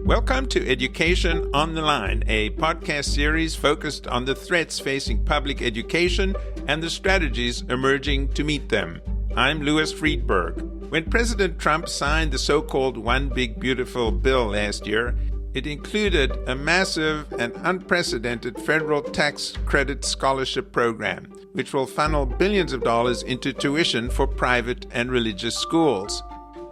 Welcome to Education on the Line, a podcast series focused on the threats facing public education and the strategies emerging to meet them. I'm Louis Freedberg. When President Trump signed the so-called One Big Beautiful Bill last year, it included a massive and unprecedented federal tax credit scholarship program, which will funnel billions of dollars into tuition for private and religious schools.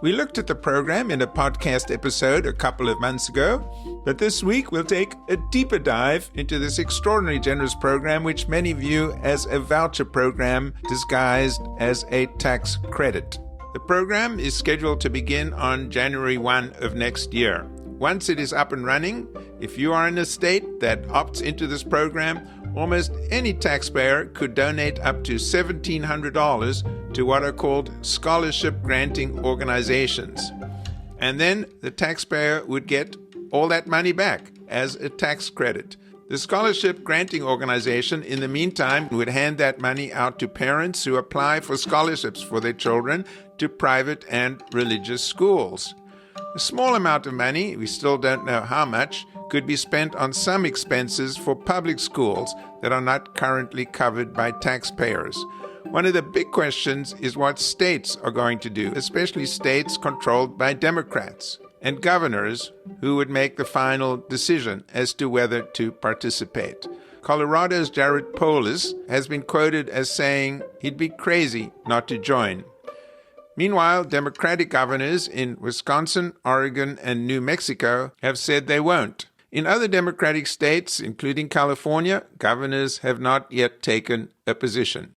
We looked at the program in a podcast episode a couple of months ago, but this week we'll take a deeper dive into this extraordinarily generous program, which many view as a voucher program disguised as a tax credit. The program is scheduled to begin on January 1 of next year. Once it is up and running, if you are in a state that opts into this program, almost any taxpayer could donate up to $1,700 to what are called scholarship granting organizations. And then the taxpayer would get all that money back as a tax credit. The scholarship granting organization, in the meantime, would hand that money out to parents who apply for scholarships for their children to private and religious schools. A small amount of money, we still don't know how much, could be spent on some expenses for public schools that are not currently covered by taxpayers. One of the big questions is what states are going to do, especially states controlled by Democrats, and governors who would make the final decision as to whether to participate. Colorado's Jared Polis has been quoted as saying he'd be crazy not to join. Meanwhile, Democratic governors in Wisconsin, Oregon, and New Mexico have said they won't. In other Democratic states, including California, governors have not yet taken a position.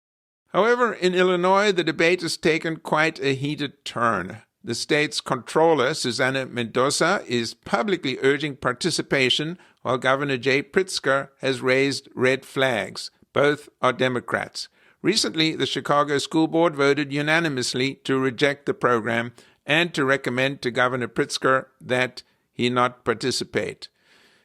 However, in Illinois, the debate has taken quite a heated turn. The state's Comptroller Susana Mendoza is publicly urging participation, while Governor Pritzker has raised red flags. Both are Democrats. Recently, the Chicago School Board voted unanimously to reject the program and to recommend to Governor Pritzker that he not participate.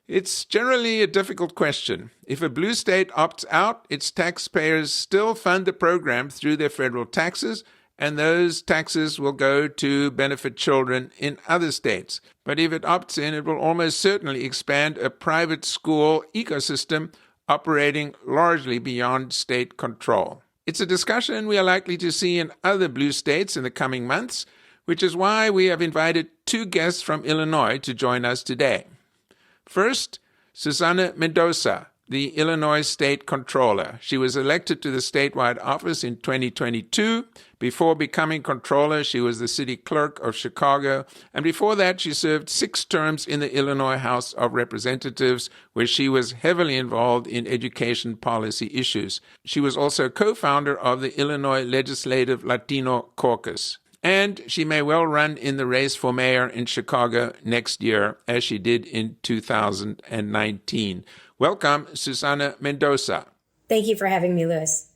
It's generally a difficult question. If a blue state opts out, its taxpayers still fund the program through their federal taxes, and those taxes will go to benefit children in other states. But if it opts in, it will almost certainly expand a private school ecosystem operating largely beyond state control. It's a discussion we are likely to see in other blue states in the coming months, which is why we have invited two guests from Illinois to join us today. First, Susana Mendoza, the Illinois State Comptroller. She was elected to the statewide office in 2022. Before becoming Comptroller, she was the city clerk of Chicago, and before that, she served 6 terms in the Illinois House of Representatives, where she was heavily involved in education policy issues. She was also co-founder of the Illinois Legislative Latino Caucus. And she may well run in the race for mayor in Chicago next year, as she did in 2019. Welcome, Susana Mendoza. Thank you for having me, Louis.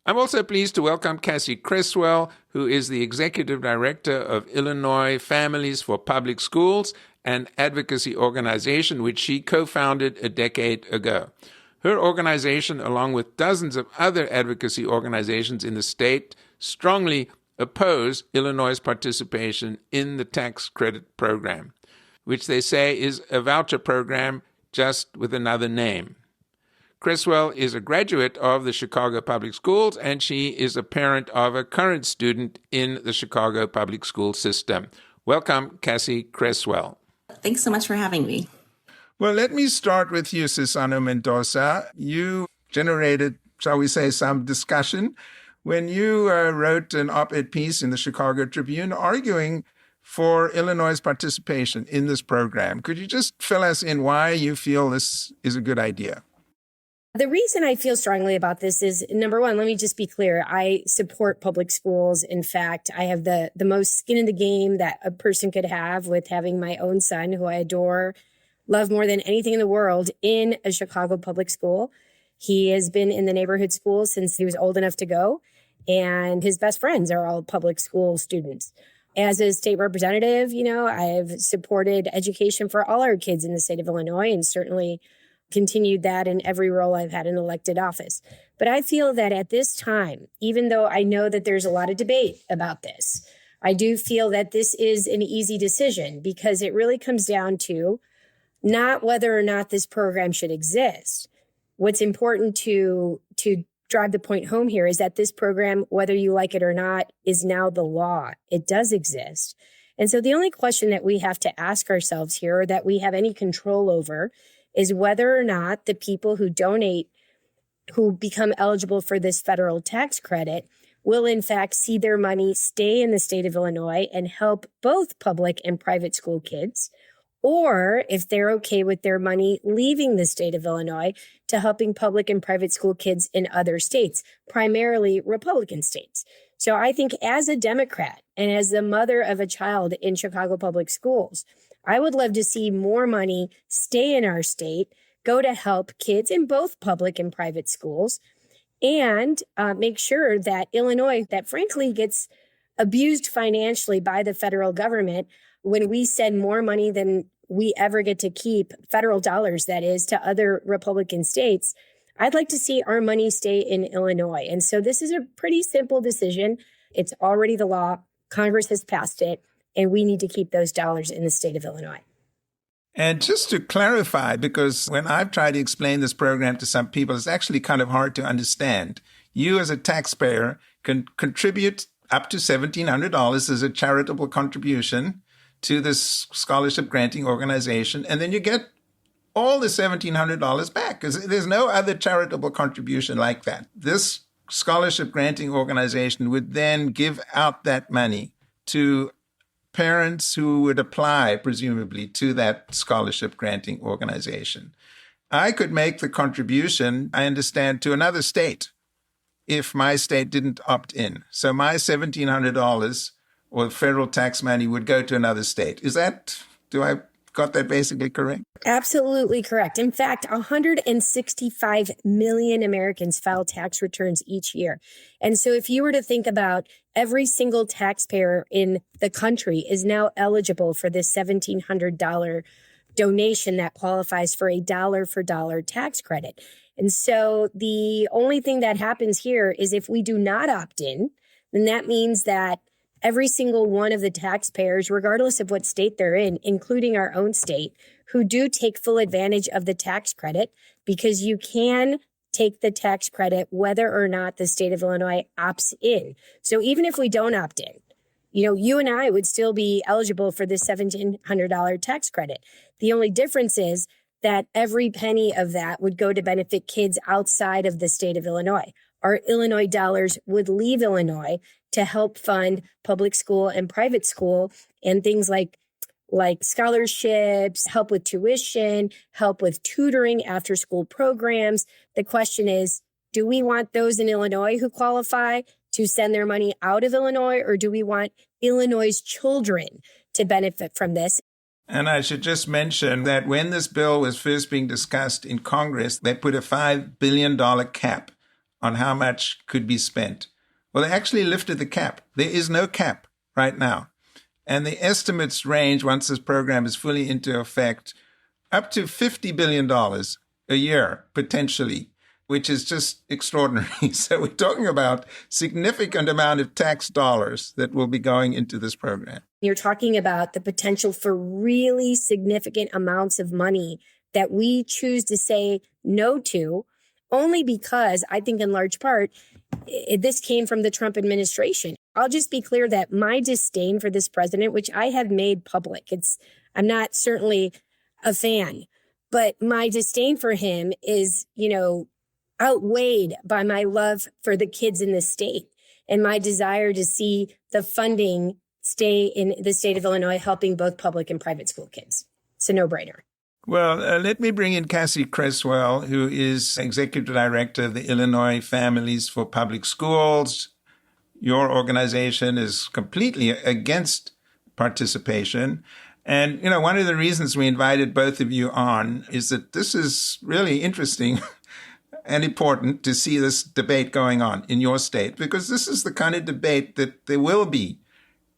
I'm also pleased to welcome Cassie Creswell, who is the Executive Director of Illinois Families for Public Schools, an advocacy organization which she co-founded a decade ago. Her organization, along with dozens of other advocacy organizations in the state, strongly oppose Illinois' participation in the tax credit program, which they say is a voucher program just with another name. Cresswell is a graduate of the Chicago Public Schools, and she is a parent of a current student in the Chicago Public School system. Welcome, Cassie Creswell. Thanks so much for having me. Well, let me start with you, Susana Mendoza. You generated, shall we say, some discussion when you wrote an op-ed piece in the Chicago Tribune arguing for Illinois' participation in this program. Could you just fill us in why you feel this is a good idea? The reason I feel strongly about this is, number one, let me just be clear. I support public schools. In fact, I have the most skin in the game that a person could have with having my own son, who I adore, love more than anything in the world, in a Chicago public school. He has been in the neighborhood school since he was old enough to go, and his best friends are all public school students. As a state representative, I've supported education for all our kids in the state of Illinois, and certainly continued that in every role I've had in elected office. But I feel that at this time, even though I know that there's a lot of debate about this, I do feel that this is an easy decision because it really comes down to not whether or not this program should exist. What's important to drive the point home here is that this program, whether you like it or not, is now the law. It does exist. And so the only question that we have to ask ourselves here, or that we have any control over, is whether or not the people who donate, who become eligible for this federal tax credit, will in fact see their money stay in the state of Illinois and help both public and private school kids, or if they're okay with their money leaving the state of Illinois to helping public and private school kids in other states, primarily Republican states. So I think as a Democrat and as the mother of a child in Chicago public schools, I would love to see more money stay in our state, go to help kids in both public and private schools, and make sure that Illinois, that frankly gets abused financially by the federal government, when we send more money than we ever get to keep, federal dollars, that is, to other Republican states, I'd like to see our money stay in Illinois. And so this is a pretty simple decision. It's already the law. Congress has passed it, and we need to keep those dollars in the state of Illinois. And just to clarify, because when I've tried to explain this program to some people, it's actually kind of hard to understand. You as a taxpayer can contribute up to $1,700 as a charitable contribution to this scholarship granting organization, and then you get all the $1,700 back, because there's no other charitable contribution like that. This scholarship granting organization would then give out that money to parents who would apply, presumably, to that scholarship granting organization. I could make the contribution, I understand, to another state if my state didn't opt in. So my $1,700 or federal tax money would go to another state. Do I got that basically correct? Absolutely correct. In fact, 165 million Americans file tax returns each year. And so if you were to think about every single taxpayer in the country is now eligible for this $1,700 donation that qualifies for a dollar for dollar tax credit. And so the only thing that happens here is if we do not opt in, then that means that every single one of the taxpayers, regardless of what state they're in, including our own state, who do take full advantage of the tax credit, because you can take the tax credit whether or not the state of Illinois opts in. So even if we don't opt in, you and I would still be eligible for this $1,700 tax credit. The only difference is that every penny of that would go to benefit kids outside of the state of Illinois. Our Illinois dollars would leave Illinois to help fund public school and private school and things like scholarships, help with tuition, help with tutoring, after school programs. The question is, do we want those in Illinois who qualify to send their money out of Illinois, or do we want Illinois' children to benefit from this? And I should just mention that when this bill was first being discussed in Congress, they put a $5 billion cap on how much could be spent. Well, they actually lifted the cap. There is no cap right now. And the estimates range, once this program is fully into effect, up to $50 billion a year, potentially, which is just extraordinary. So we're talking about significant amount of tax dollars that will be going into this program. You're talking about the potential for really significant amounts of money that we choose to say no to, only because I think in large part, this came from the Trump administration. I'll just be clear that my disdain for this president, which I have made public, I'm not certainly a fan, but my disdain for him is, outweighed by my love for the kids in the state and my desire to see the funding stay in the state of Illinois, helping both public and private school kids. It's a no-brainer. Well, let me bring in Cassie Creswell, who is Executive Director of the Illinois Families for Public Schools. Your organization is completely against participation. And, one of the reasons we invited both of you on is that this is really interesting and important to see this debate going on in your state, because this is the kind of debate that there will be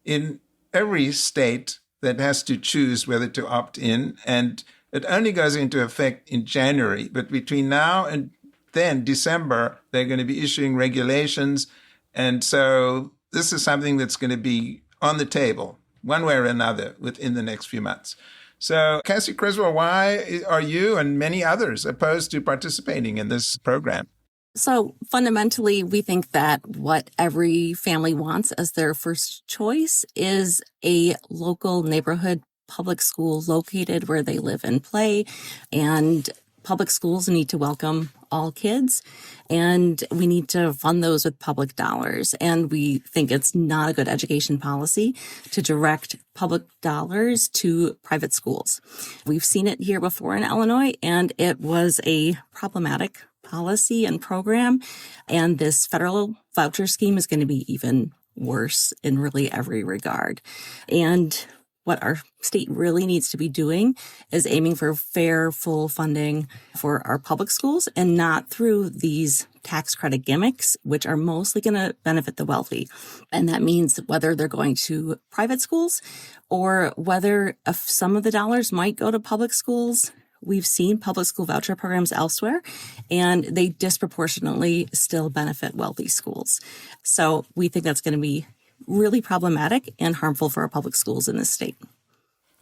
in every state that has to choose whether to opt in. And it only goes into effect in January. But between now and then, December, they're going to be issuing regulations. And so this is something that's going to be on the table one way or another within the next few months. So, Cassie Creswell, why are you and many others opposed to participating in this program? So fundamentally, we think that what every family wants as their first choice is a local neighborhood public school located where they live and play. And public schools need to welcome all kids, and we need to fund those with public dollars. And we think it's not a good education policy to direct public dollars to private schools. We've seen it here before in Illinois, and it was a problematic policy and program. And this federal voucher scheme is going to be even worse in really every regard. And what our state really needs to be doing is aiming for fair, full funding for our public schools and not through these tax credit gimmicks, which are mostly going to benefit the wealthy. And that means whether they're going to private schools or whether if some of the dollars might go to public schools. We've seen public school voucher programs elsewhere, and they disproportionately still benefit wealthy schools. So we think that's going to be really problematic and harmful for our public schools in this state.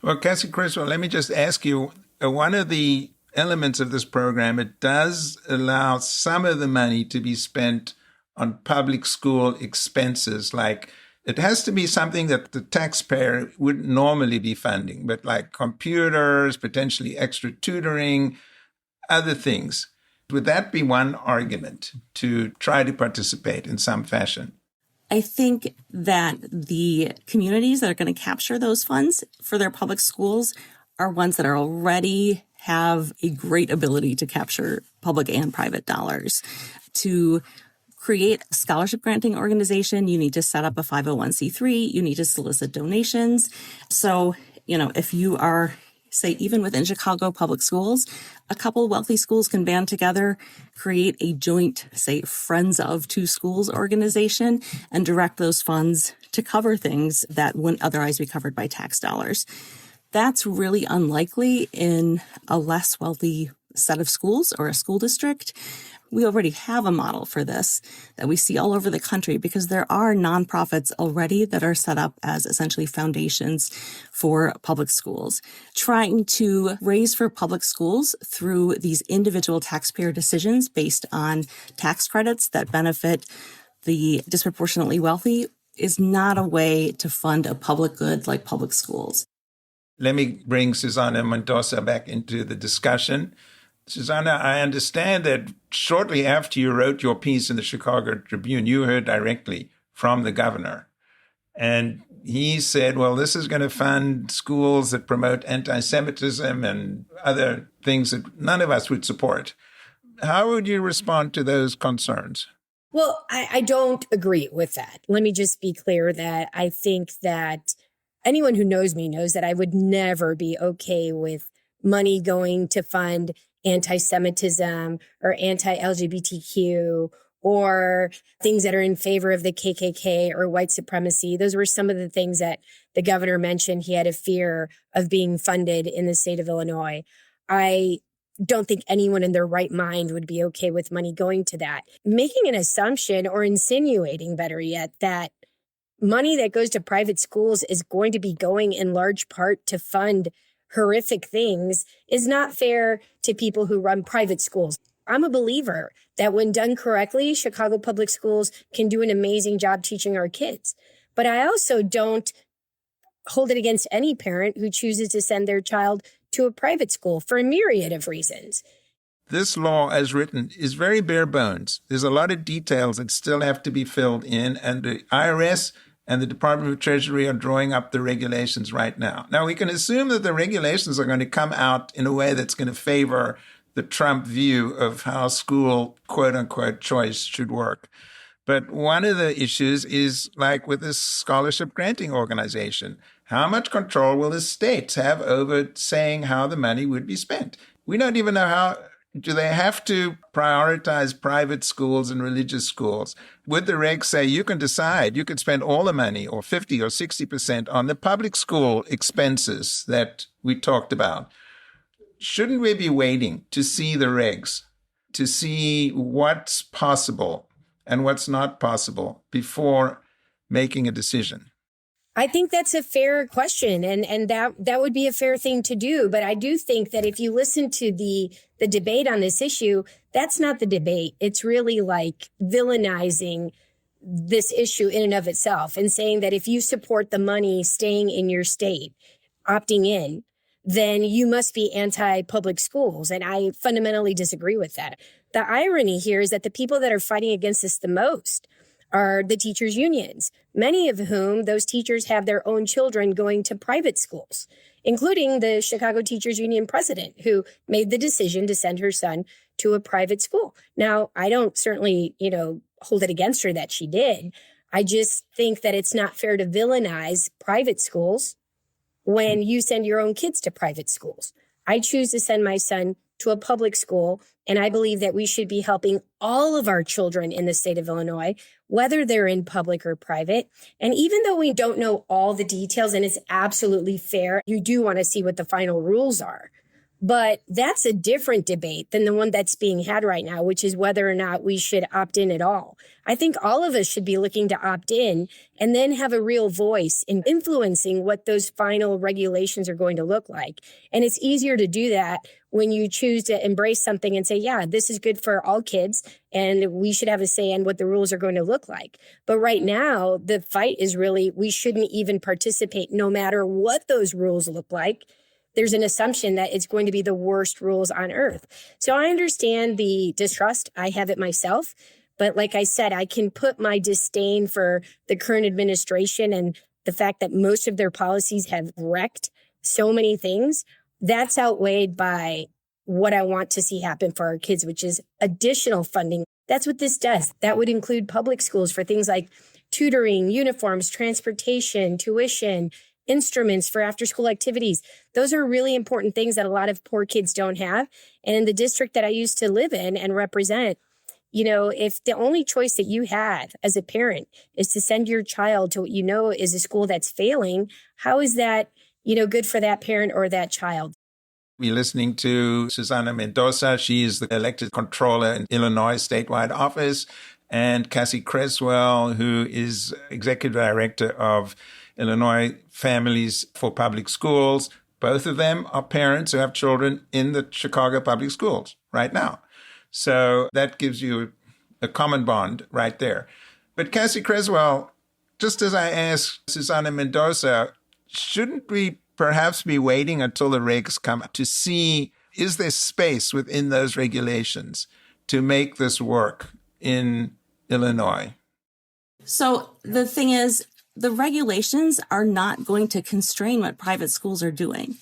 Well, Cassie Creswell, let me just ask you, one of the elements of this program, it does allow some of the money to be spent on public school expenses. Like, it has to be something that the taxpayer wouldn't normally be funding, but like computers, potentially extra tutoring, other things. Would that be one argument to try to participate in some fashion? I think that the communities that are going to capture those funds for their public schools are ones that are already have a great ability to capture public and private dollars. To create a scholarship granting organization, you need to set up a 501c3, you need to solicit donations. So, if you are, say, even within Chicago public schools, a couple wealthy schools can band together, create a joint, say, Friends of Two Schools organization, and direct those funds to cover things that wouldn't otherwise be covered by tax dollars. That's really unlikely in a less wealthy set of schools or a school district. We already have a model for this that we see all over the country because there are nonprofits already that are set up as essentially foundations for public schools. Trying to raise for public schools through these individual taxpayer decisions based on tax credits that benefit the disproportionately wealthy is not a way to fund a public good like public schools. Let me bring Susana Mendoza back into the discussion. Susana, I understand that shortly after you wrote your piece in the Chicago Tribune, you heard directly from the governor. And he said, well, this is going to fund schools that promote anti-Semitism and other things that none of us would support. How would you respond to those concerns? Well, I don't agree with that. Let me just be clear that I think that anyone who knows me knows that I would never be okay with money going to fund anti-Semitism or anti-LGBTQ or things that are in favor of the KKK or white supremacy. Those were some of the things that the governor mentioned he had a fear of being funded in the state of Illinois. I don't think anyone in their right mind would be okay with money going to that. Making an assumption or insinuating, better yet, that money that goes to private schools is going to be going in large part to fund horrific things is not fair to people who run private schools. I'm a believer that when done correctly, Chicago public schools can do an amazing job teaching our kids. But I also don't hold it against any parent who chooses to send their child to a private school for a myriad of reasons. This law, as written, is very bare bones. There's a lot of details that still have to be filled in, and the IRS and the Department of Treasury are drawing up the regulations right now. Now, we can assume that the regulations are going to come out in a way that's going to favor the Trump view of how school, quote-unquote, choice should work. But one of the issues is, like with this scholarship granting organization, how much control will the states have over saying how the money would be spent? We don't even know how. Do they have to prioritize private schools and religious schools? Would the regs say you can decide, you could spend all the money or 50 or 60% on the public school expenses that we talked about? Shouldn't we be waiting to see the regs, to see what's possible and what's not possible before making a decision? I think that's a fair question, and that would be a fair thing to do. But I do think that if you listen to the debate on this issue, that's not the debate. It's really like villainizing this issue in and of itself and saying that if you support the money staying in your state, opting in, then you must be anti-public schools. And I fundamentally disagree with that. The irony here is that the people that are fighting against this the most are the teachers' unions, many of whom those teachers have their own children going to private schools, including the Chicago Teachers Union president, who made the decision to send her son to a private school. Now, I don't certainly, hold it against her that she did. I just think that it's not fair to villainize private schools when you send your own kids to private schools. I choose to send my son to a public school, and I believe that we should be helping all of our children in the state of Illinois, whether they're in public or private. And even though we don't know all the details, and it's absolutely fair, you do want to see what the final rules are. But that's a different debate than the one that's being had right now, which is whether or not we should opt in at all. I think all of us should be looking to opt in and then have a real voice in influencing what those final regulations are going to look like. And it's easier to do that when you choose to embrace something and say, yeah, this is good for all kids and we should have a say in what the rules are going to look like. But right now, the fight is really, we shouldn't even participate no matter what those rules look like. There's an assumption that it's going to be the worst rules on earth. So I understand the distrust. I have it myself. But like I said, I can put my disdain for the current administration and the fact that most of their policies have wrecked so many things. That's outweighed by what I want to see happen for our kids, which is additional funding. That's what this does. That would include public schools for things like tutoring, uniforms, transportation, tuition, instruments for after-school activities. Those are really important things that a lot of poor kids don't have. And in the district that I used to live in and represent, if the only choice that you have as a parent is to send your child to what is a school that's failing, how is that, good for that parent or that child? We're listening to Susana Mendoza. She is the elected controller in Illinois statewide office, and Cassie Creswell, who is executive director of Illinois Families for Public Schools. Both of them are parents who have children in the Chicago public schools right now. So that gives you a common bond right there. But Cassie Creswell, just as I asked Susana Mendoza, shouldn't we perhaps be waiting until the regs come to see, is there space within those regulations to make this work in Illinois? So the thing is, the regulations are not going to constrain what private schools are doing.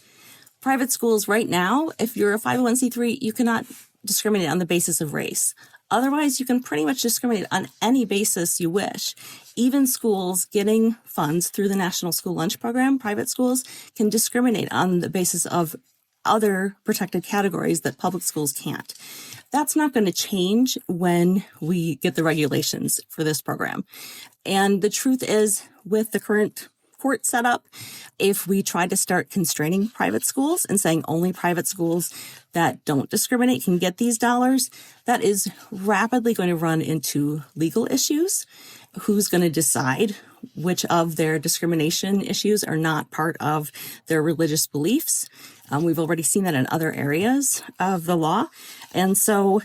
Private schools right now, if you're a 501c3, you cannot discriminate on the basis of race. Otherwise, you can pretty much discriminate on any basis you wish. Even schools getting funds through the National School Lunch Program, private schools can discriminate on the basis of other protected categories that public schools can't. That's not going to change when we get the regulations for this program. And the truth is, with the current court setup, if we try to start constraining private schools and saying only private schools that don't discriminate can get these dollars, that is rapidly going to run into legal issues. Who's going to decide which of their discrimination issues are not part of their religious beliefs? We've already seen that in other areas of the law. And so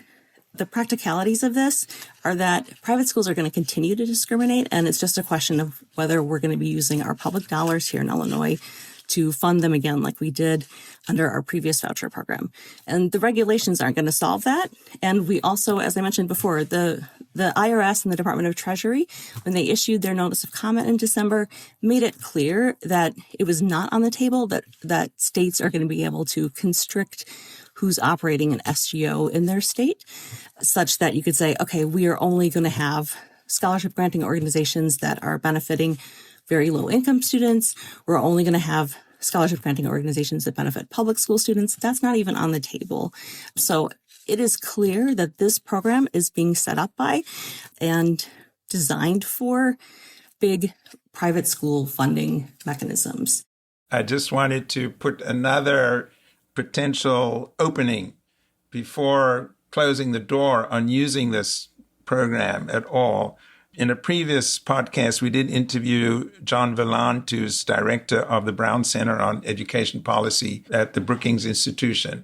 the practicalities of this are that private schools are going to continue to discriminate, and it's just a question of whether we're going to be using our public dollars here in Illinois to fund them again like we did under our previous voucher program. And the regulations aren't going to solve that. And we also, as I mentioned before, the IRS and the Department of Treasury, when they issued their notice of comment in December, made it clear that it was not on the table that states are going to be able to constrict who's operating an SGO in their state, such that you could say, okay, we are only going to have scholarship granting organizations that are benefiting very low income students. We're only going to have scholarship granting organizations that benefit public school students. That's not even on the table. So it is clear that this program is being set up by and designed for big private school funding mechanisms. I just wanted to put another potential opening before closing the door on using this program at all. In a previous podcast, we did interview John Villant, who's director of the Brown Center on Education Policy at the Brookings Institution.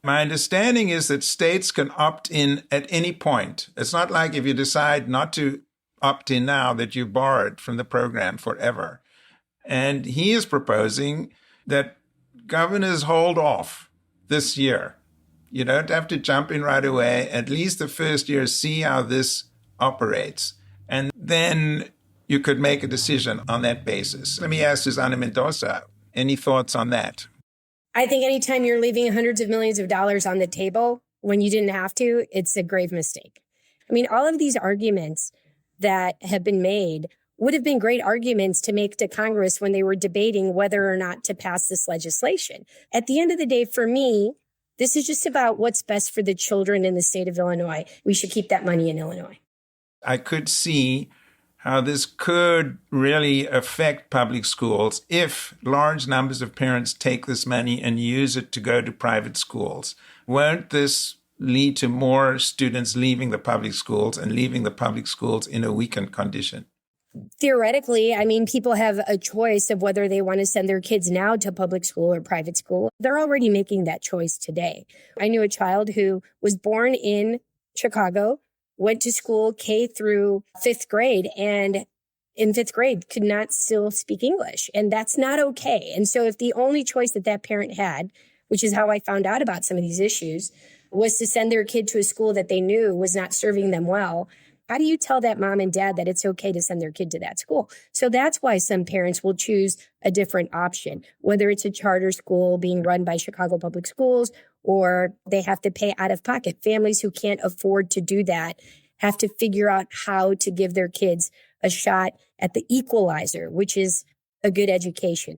My understanding is that states can opt in at any point. It's not like if you decide not to opt in now that you're barred from the program forever. And he is proposing that governors hold off this year. You don't have to jump in right away. At least the first year, see how this operates. And then you could make a decision on that basis. Let me ask Susana Mendoza, any thoughts on that? I think anytime you're leaving hundreds of millions of dollars on the table when you didn't have to, it's a grave mistake. I mean, all of these arguments that have been made would have been great arguments to make to Congress when they were debating whether or not to pass this legislation. At the end of the day, for me, this is just about what's best for the children in the state of Illinois. We should keep that money in Illinois. I could see how this could really affect public schools if large numbers of parents take this money and use it to go to private schools. Won't this lead to more students leaving the public schools and leaving the public schools in a weakened condition? Theoretically, I mean, people have a choice of whether they want to send their kids now to public school or private school. They're already making that choice today. I knew a child who was born in Chicago, went to school K through fifth grade, and in fifth grade could not still speak English. And that's not okay. And so if the only choice that that parent had, which is how I found out about some of these issues, was to send their kid to a school that they knew was not serving them well, how do you tell that mom and dad that it's okay to send their kid to that school? So that's why some parents will choose a different option, whether it's a charter school being run by Chicago Public Schools or they have to pay out of pocket. Families who can't afford to do that have to figure out how to give their kids a shot at the equalizer, which is a good education.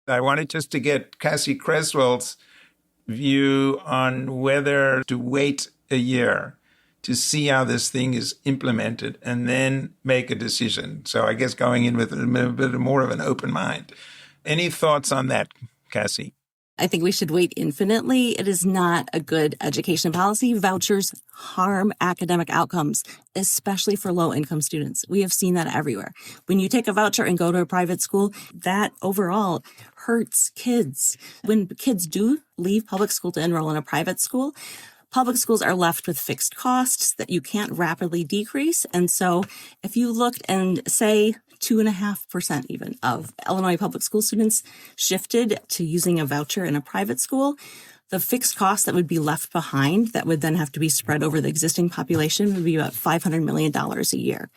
I wanted just to get Cassie Creswell's view on whether to wait a year to see how this thing is implemented and then make a decision. So I guess going in with a bit more of an open mind. Any thoughts on that, Cassie? I think we should wait infinitely. It is not a good education policy. Vouchers harm academic outcomes, especially for low-income students. We have seen that everywhere. When you take a voucher and go to a private school, that overall hurts kids. When kids do leave public school to enroll in a private school, public schools are left with fixed costs that you can't rapidly decrease. And so if you looked and say 2.5% even of Illinois public school students shifted to using a voucher in a private school, the fixed cost that would be left behind that would then have to be spread over the existing population would be about $500 million a year.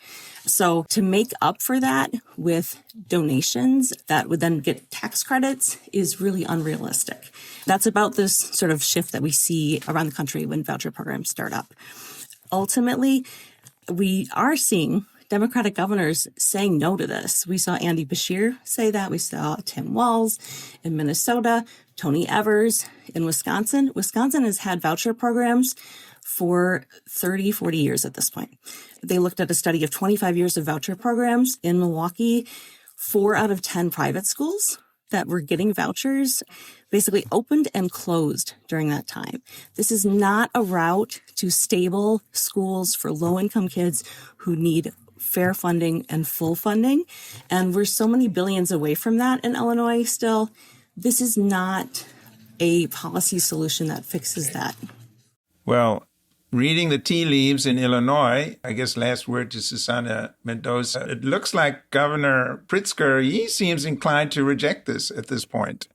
So to make up for that with donations that would then get tax credits is really unrealistic. That's about this sort of shift that we see around the country when voucher programs start up. Ultimately, we are seeing Democratic governors saying no to this. We saw Andy Beshear say that. We saw Tim Walz in Minnesota, Tony Evers in Wisconsin. Wisconsin has had voucher programs for 30, 40 years at this point. They looked at a study of 25 years of voucher programs in Milwaukee. 4 out of 10 private schools that were getting vouchers basically opened and closed during that time. This is not a route to stable schools for low-income kids who need fair funding and full funding. And we're so many billions away from that in Illinois still. This is not a policy solution that fixes that. Well, reading the tea leaves in Illinois, I guess last word to Susana Mendoza, it looks like Governor Pritzker, he seems inclined to reject this at this point.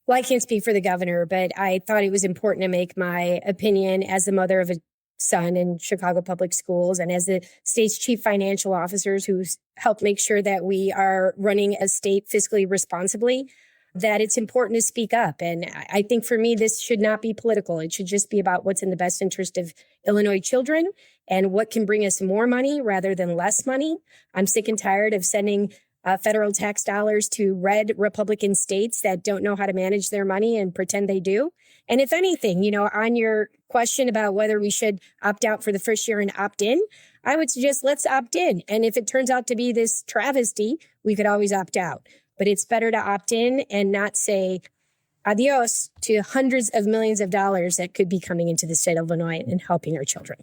Well, I can't speak for the governor, but I thought it was important to make my opinion as the mother of a son in Chicago Public Schools and as the state's chief financial officers who help make sure that we are running a state fiscally responsibly, that it's important to speak up. And I think for me, this should not be political. It should just be about what's in the best interest of Illinois children and what can bring us more money rather than less money. I'm sick and tired of sending federal tax dollars to red Republican states that don't know how to manage their money and pretend they do. And if anything, on your question about whether we should opt out for the first year and opt in, I would suggest let's opt in. And if it turns out to be this travesty, we could always opt out. But it's better to opt in and not say adios to hundreds of millions of dollars that could be coming into the state of Illinois and helping our children.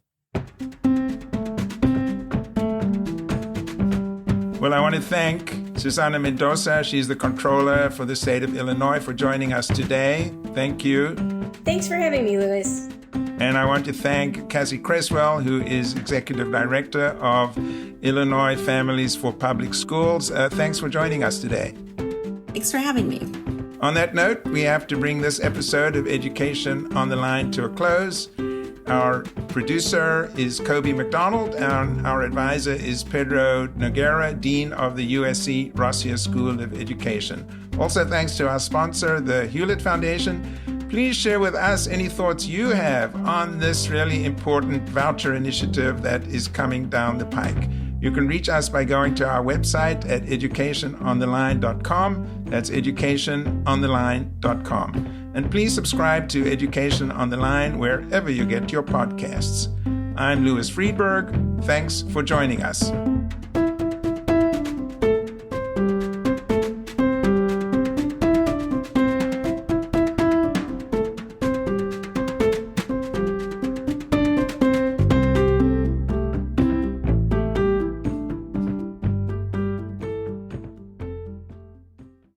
Well, I want to thank Susana Mendoza. She's the Comptroller for the state of Illinois, for joining us today. Thank you. Thanks for having me, Louis. And I want to thank Cassie Creswell, who is Executive Director of Illinois Families for Public Schools. Thanks for joining us today. Thanks for having me. On that note, we have to bring this episode of Education on the Line to a close. Our producer is Kobe McDonald, and our advisor is Pedro Noguera, Dean of the USC Rossier School of Education. Also, thanks to our sponsor, the Hewlett Foundation. Please share with us any thoughts you have on this really important voucher initiative that is coming down the pike. You can reach us by going to our website at educationontheline.com. That's educationontheline.com. And please subscribe to Education on the Line wherever you get your podcasts. I'm Louis Freedberg. Thanks for joining us.